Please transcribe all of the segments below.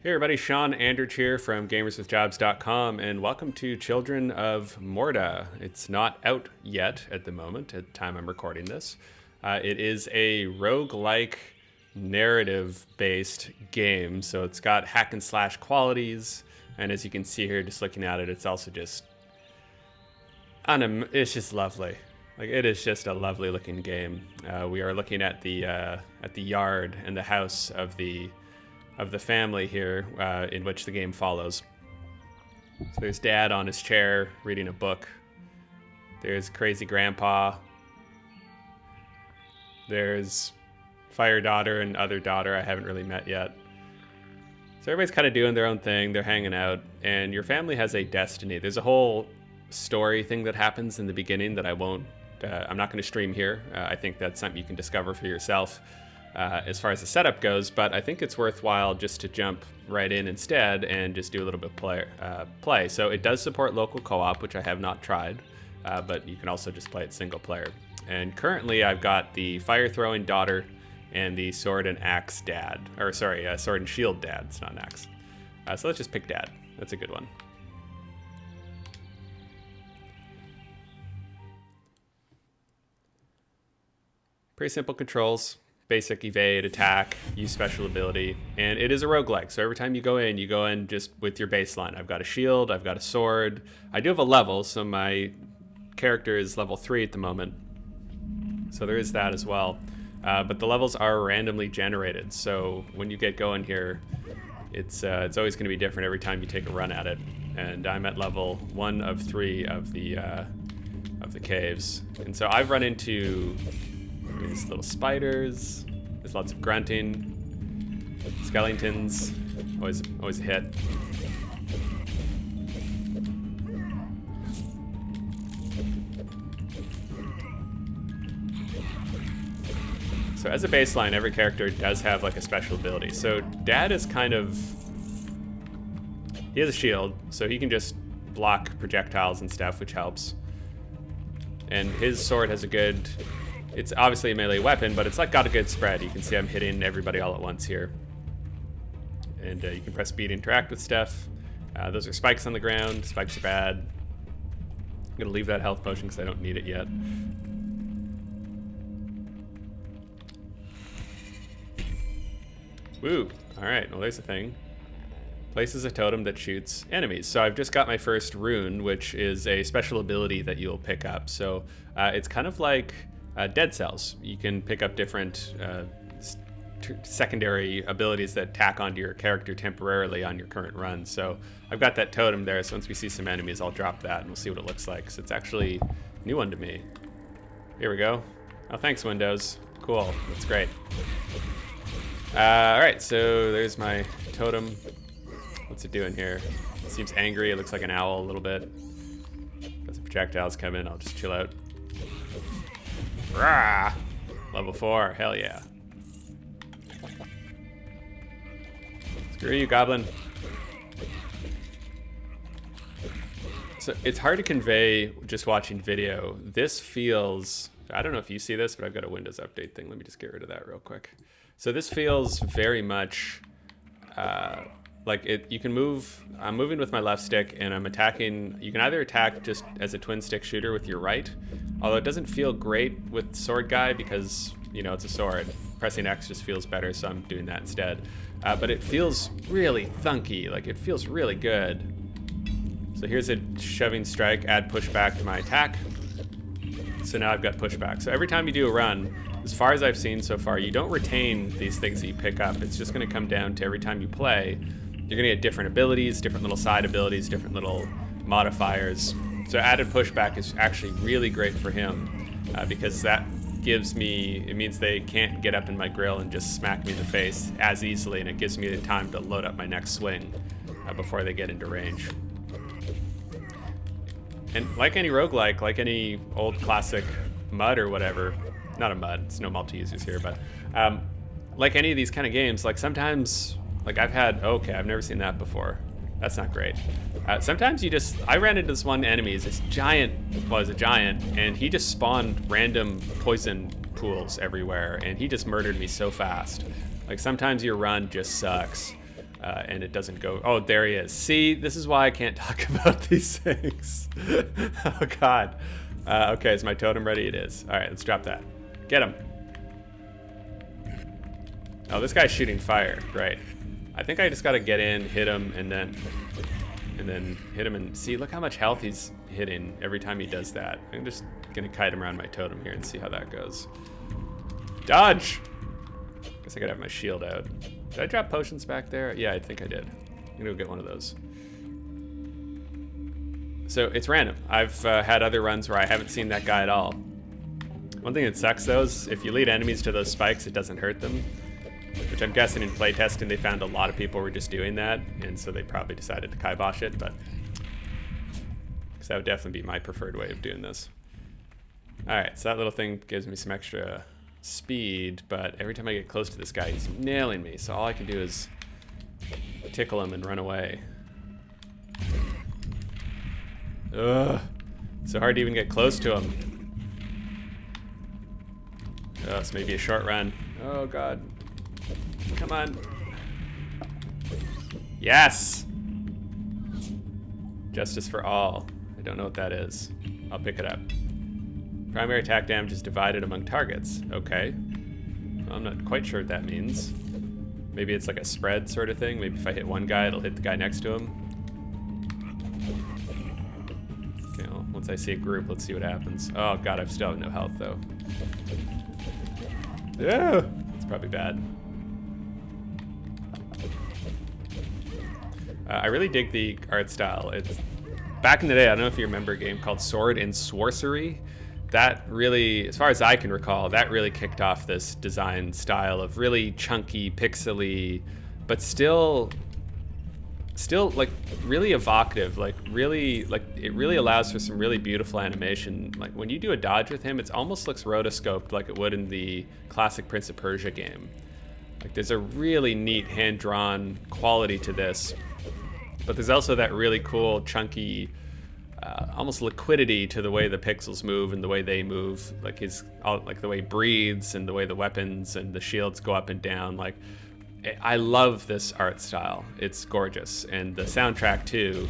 Hey everybody, Shawn Andrich here from gamerswithjobs.com, and welcome to Children of Morta. It's not out yet at the moment, at the time I'm recording this. It is a roguelike narrative-based game, so it's got hack and slash qualities, and as you can see here, just looking at it, it's also just, it's just lovely. Like, it is just a lovely looking game. We are looking at the yard and the house of the family here, in which the game follows. So there's Dad on his chair reading a book. There's crazy Grandpa. There's Fire Daughter and other daughter I haven't really met yet. So everybody's kind of doing their own thing. They're hanging out, and your family has a destiny. There's a whole story thing that happens in the beginning that I'm not going to stream here. I think that's something you can discover for yourself. As far as the setup goes, but I think it's worthwhile just to jump right in instead and just do a little bit play. So it does support local co-op, which I have not tried, but you can also just play it single player. And currently I've got the fire throwing daughter and the sword and axe dad, or sorry, sword and shield dad. It's not an axe. So let's just pick Dad. That's a good one. Pretty simple controls. Basic evade, attack, use special ability, and it is a roguelike. So every time you go in just with your baseline. I've got a shield, I've got a sword. I do have a level, so my character is level 3 at the moment. So there is that as well. But the levels are randomly generated. So when you get going here, it's always going to be different every time you take a run at it. And I'm at level 1 of 3 of the caves. And so I've run into these little spiders. There's lots of grunting. Skeletons. Always a hit. So as a baseline, every character does have like a special ability. So Dad is he has a shield, so he can just block projectiles and stuff, which helps. And his sword has it's obviously a melee weapon, but it's like got a good spread. You can see I'm hitting everybody all at once here. And you can press B to interact with stuff. Those are spikes on the ground. Spikes are bad. I'm gonna leave that health potion because I don't need it yet. Woo, all right, well there's a thing. Places a totem that shoots enemies. So I've just got my first rune, which is a special ability that you'll pick up. So it's kind of like dead cells. You can pick up different secondary abilities that tack onto your character temporarily on your current run. So I've got that totem there, so once we see some enemies, I'll drop that and we'll see what it looks like. So it's actually a new one to me. Here we go. Oh, thanks, Windows. Cool, that's great. All right, so there's my totem. What's it doing here? It seems angry. It looks like an owl a little bit. Got some projectiles coming. I'll just chill out. Rah! Level 4, hell yeah. Screw you, goblin. So it's hard to convey just watching video. This feels, I don't know if you see this, but I've got a Windows update thing. Let me just get rid of that real quick. So this feels very much like you can move. I'm moving with my left stick and I'm attacking. You can either attack just as a twin stick shooter with your right, although it doesn't feel great with sword guy because, you know, it's a sword. Pressing X just feels better, so I'm doing that instead. But it feels really thunky, like it feels really good. So here's a shoving strike, add pushback to my attack. So now I've got pushback. So every time you do a run, as far as I've seen so far, you don't retain these things that you pick up. It's just gonna come down to every time you play, you're gonna get different abilities, different little side abilities, different little modifiers. So added pushback is actually really great for him because that it means they can't get up in my grill and just smack me in the face as easily, and it gives me the time to load up my next swing before they get into range. And like any roguelike, like any old classic mud or whatever, not a mud, it's no multi-users here, but like any of these kind of games, like sometimes, like I've never seen that before. That's not great. Sometimes I ran into this one enemy, this giant, well, he's a giant, and he just spawned random poison pools everywhere, and he just murdered me so fast. Like sometimes your run just sucks. and it doesn't go. Oh, there he is. See, this is why I can't talk about these things. Oh God. Okay, is my totem ready? It is. All right, let's drop that. Get him. Oh, this guy's shooting fire. Great. I think I just got to get in, hit him, and then hit him and see. Look how much health he's hitting every time he does that. I'm just gonna kite him around my totem here and see how that goes. Dodge. Guess I gotta have my shield out. Did I drop potions back there? Yeah, I think I did. I'm gonna go get one of those. So it's random. I've had other runs where I haven't seen that guy at all. One thing that sucks though is if you lead enemies to those spikes, it doesn't hurt them. Which I'm guessing in playtesting they found a lot of people were just doing that, and so they probably decided to kibosh it, but because that would definitely be my preferred way of doing this. Alright, so that little thing gives me some extra speed, but every time I get close to this guy, he's nailing me, so all I can do is tickle him and run away. Ugh, so hard to even get close to him. Oh, it's maybe a short run. Oh God. Come on. Yes! Justice for all. I don't know what that is. I'll pick it up. Primary attack damage is divided among targets. Okay. Well, I'm not quite sure what that means. Maybe it's like a spread sort of thing. Maybe if I hit one guy, it'll hit the guy next to him. Okay, well, once I see a group, let's see what happens. Oh God, I still have no health though. Yeah! It's probably bad. I really dig the art style. It's back in the day, I don't know if you remember a game called Sword and Sorcery. That really, as far as I can recall, that really kicked off this design style of really chunky, pixely, but still like really evocative, like it really allows for some really beautiful animation. Like when you do a dodge with him, it almost looks rotoscoped like it would in the classic Prince of Persia game. Like there's a really neat hand-drawn quality to this. But there's also that really cool, chunky, almost liquidity to the way the pixels move and the way they move. Like the way he breathes and the way the weapons and the shields go up and down. Like, I love this art style. It's gorgeous, and the soundtrack too,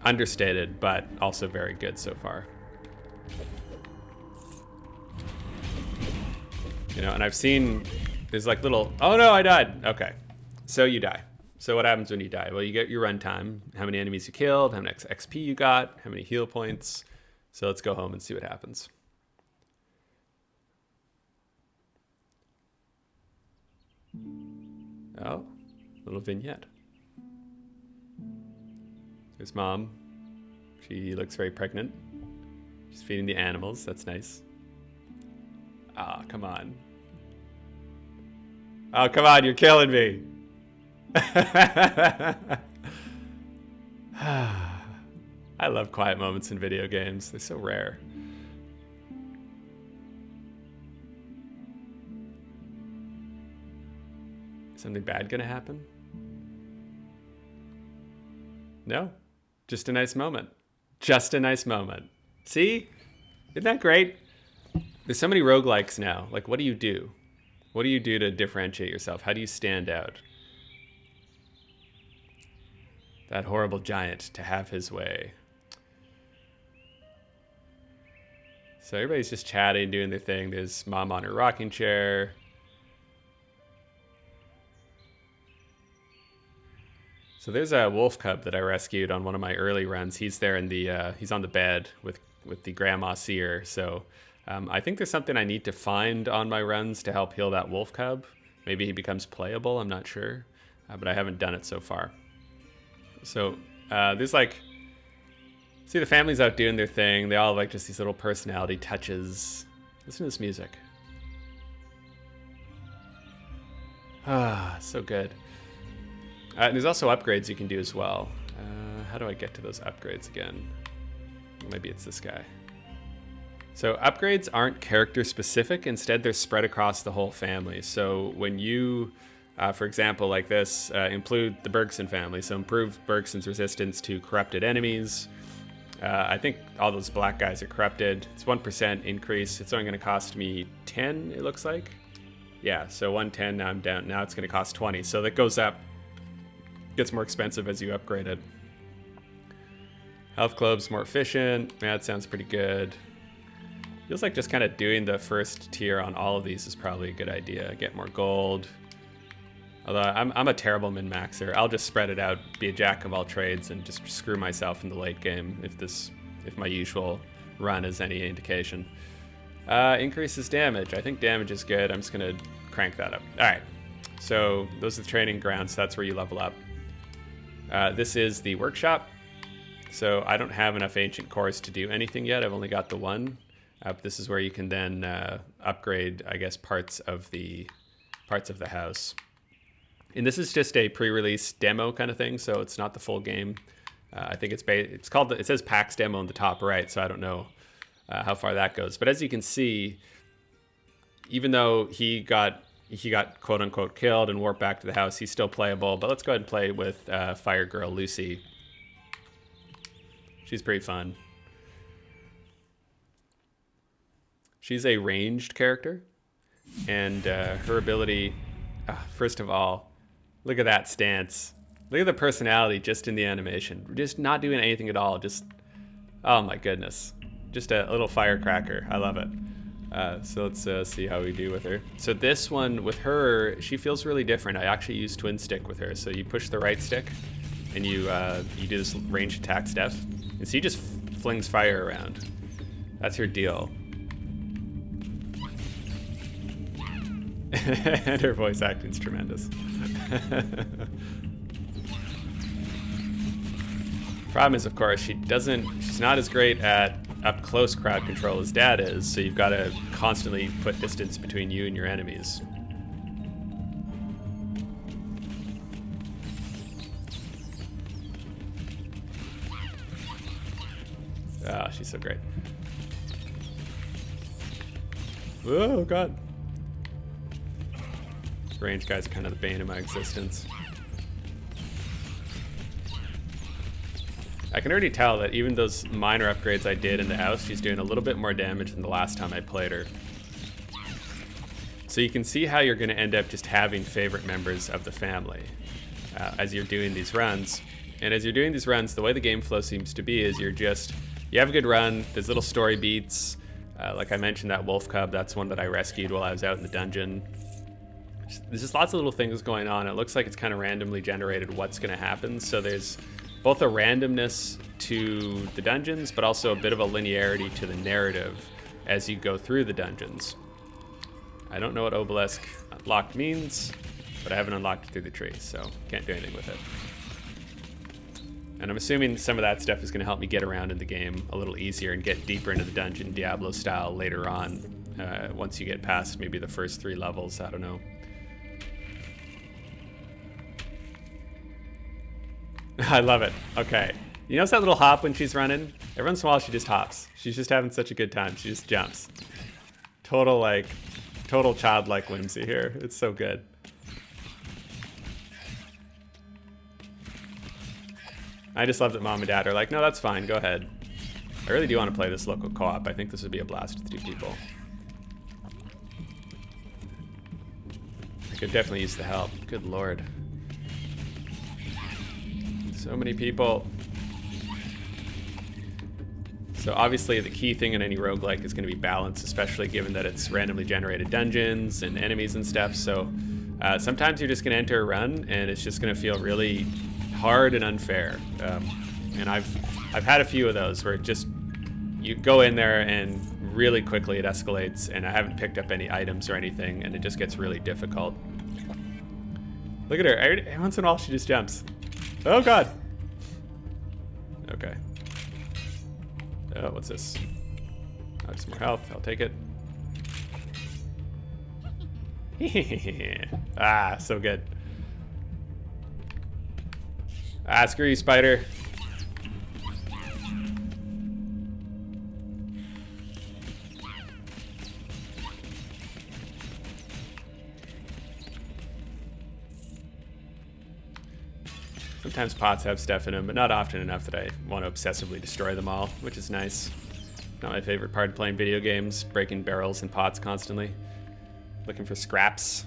understated but also very good so far. You know, and I've seen there's like little. Oh no, I died. Okay, so you die. So what happens when you die? Well, you get your runtime, how many enemies you killed, how much XP you got, how many heal points. So let's go home and see what happens. Oh, little vignette. There's Mom. She looks very pregnant. She's feeding the animals. That's nice. Ah, come on. Oh, come on, you're killing me. I love quiet moments in video games. They're so rare. Is something bad gonna happen? No, just a nice moment. Just a nice moment. See? Isn't that great? There's so many roguelikes now. Like, what do you do? What do you do to differentiate yourself? How do you stand out? That horrible giant to have his way. So everybody's just chatting, doing their thing. There's Mom on her rocking chair. So there's a wolf cub that I rescued on one of my early runs. He's there in the he's on the bed with the grandma seer. So I think there's something I need to find on my runs to help heal that wolf cub. Maybe he becomes playable. I'm not sure, but I haven't done it so far. So there's like, see the families out doing their thing. They all have like just these little personality touches. Listen to this music. Ah, so good. And there's also upgrades you can do as well. How do I get to those upgrades again? Maybe it's this guy. So upgrades aren't character specific. Instead, they're spread across the whole family. So when you, for example, like this, include the Bergson family. So improve Bergson's resistance to corrupted enemies. I think all those black guys are corrupted. It's 1% increase. It's only going to cost me 10, it looks like. Yeah, so 110, now I'm down. Now it's going to cost 20. So that goes up Gets more expensive as you upgrade it. Health club's more efficient. Yeah, that sounds pretty good. Feels like just kind of doing the first tier on all of these is probably a good idea. Get more gold. Although I'm a terrible min-maxer. I'll just spread it out, be a jack of all trades, and just screw myself in the late game if my usual run is any indication. Increases damage. I think damage is good. I'm just gonna crank that up. All right. So those are the training grounds. That's where you level up. This is the workshop. So I don't have enough ancient cores to do anything yet. I've only got the one. But this is where you can then upgrade, I guess, parts of the house. And this is just a pre-release demo kind of thing, so it's not the full game. I think it's called. It says PAX demo on the top right, so I don't know how far that goes. But as you can see, even though he got quote unquote killed and warped back to the house, he's still playable. But let's go ahead and play with Fire Girl Lucy. She's pretty fun. She's a ranged character, and her ability, first of all, look at that stance. Look at the personality just in the animation. Just not doing anything at all. Just, oh my goodness. Just a little firecracker. I love it. So let's see how we do with her. So this one, with her, she feels really different. I actually use twin stick with her. So you push the right stick, and you do this ranged attack stuff. And so she just flings fire around. That's her deal. And her voice acting's tremendous. Problem is, of course, she's not as great at up close crowd control as Dad is, so you've got to constantly put distance between you and your enemies. Ah, she's so great. Oh God. Range guys are kind of the bane of my existence. I can already tell that even those minor upgrades I did in the house, she's doing a little bit more damage than the last time I played her. So you can see how you're going to end up just having favorite members of the family as you're doing these runs. And as you're doing these runs, the way the game flow seems to be is you have a good run, there's little story beats. Like I mentioned, that wolf cub, that's one that I rescued while I was out in the dungeon. There's just lots of little things going on. It looks like it's kind of randomly generated what's going to happen. So there's both a randomness to the dungeons, but also a bit of a linearity to the narrative as you go through the dungeons. I don't know what Obelisk unlocked means, but I haven't unlocked it through the tree, so can't do anything with it. And I'm assuming some of that stuff is going to help me get around in the game a little easier and get deeper into the dungeon Diablo style later on, once you get past maybe the first 3 levels. I don't know. I love it. Okay. You notice that little hop when she's running? Every once in a while she just hops. She's just having such a good time. She just jumps. Total childlike whimsy here. It's so good. I just love that Mom and Dad are like, no, that's fine. Go ahead. I really do want to play this local co-op. I think this would be a blast with 2 people. I could definitely use the help. Good Lord. So many people. So obviously the key thing in any roguelike is going to be balance, especially given that it's randomly generated dungeons and enemies and stuff. So sometimes you're just going to enter a run and it's just going to feel really hard and unfair. And I've had a few of those where you go in there and really quickly it escalates, and I haven't picked up any items or anything, and it just gets really difficult. Look at her. Every once in a while she just jumps. Oh God. Okay. Oh, what's this? Oh, just more health. I'll take it. Ah, so good. Ah, screw you, spider. Sometimes pots have stuff in them, but not often enough that I want to obsessively destroy them all, which is nice. Not my favorite part of playing video games, breaking barrels and pots constantly. Looking for scraps.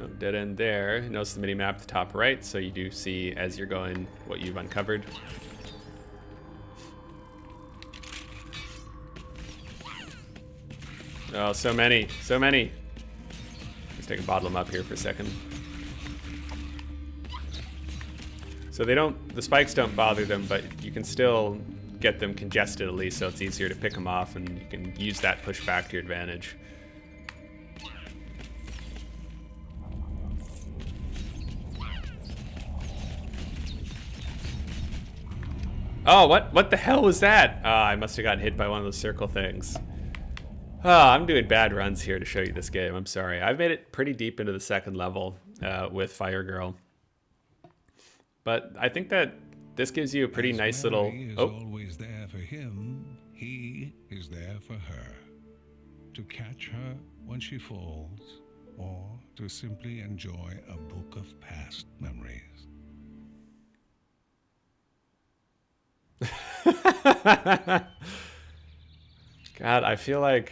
Oh, dead end there. Notice the mini-map at the top right, so you do see as you're going what you've uncovered. Oh, so many, so many. Let's take a bottle them up here for a second. So they don't, the spikes don't bother them, but you can still get them congested at least, so it's easier to pick them off, and you can use that pushback to your advantage. Oh, what the hell was that? I must have gotten hit by one of those circle things. I'm doing bad runs here to show you this game. I'm sorry. I've made it pretty deep into the second level with Fire Girl. But I think that this gives you a pretty nice little... He is always there for him. He is there for her. To catch her when she falls, or to simply enjoy a book of past memories. God, I feel like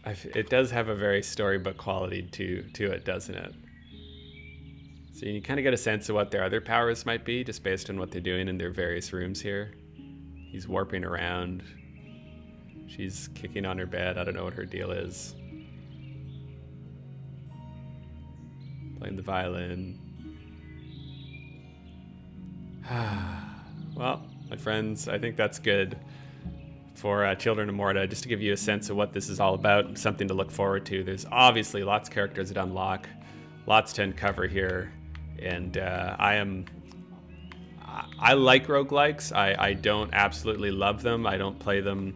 it does have a very storybook quality to it, doesn't it? So you kind of get a sense of what their other powers might be just based on what they're doing in their various rooms here. He's warping around. She's kicking on her bed. I don't know what her deal is. Playing the violin. Well, my friends, I think that's good for Children of Morta, just to give you a sense of what this is all about, something to look forward to. There's obviously lots of characters that unlock, lots to uncover here, and I like roguelikes. I don't absolutely love them. I don't play them.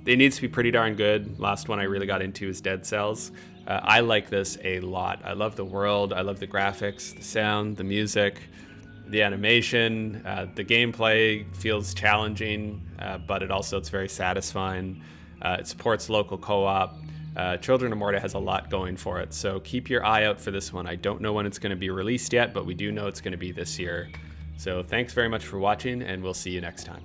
They need to be pretty darn good. Last one I really got into is Dead Cells. I like this a lot. I love the world. I love the graphics, the sound, the music, the animation. The gameplay feels challenging, but it's very satisfying. It supports local co-op. Children of Morta has a lot going for it, so keep your eye out for this one. I don't know when it's going to be released yet, but we do know it's going to be this year. So thanks very much for watching, and we'll see you next time.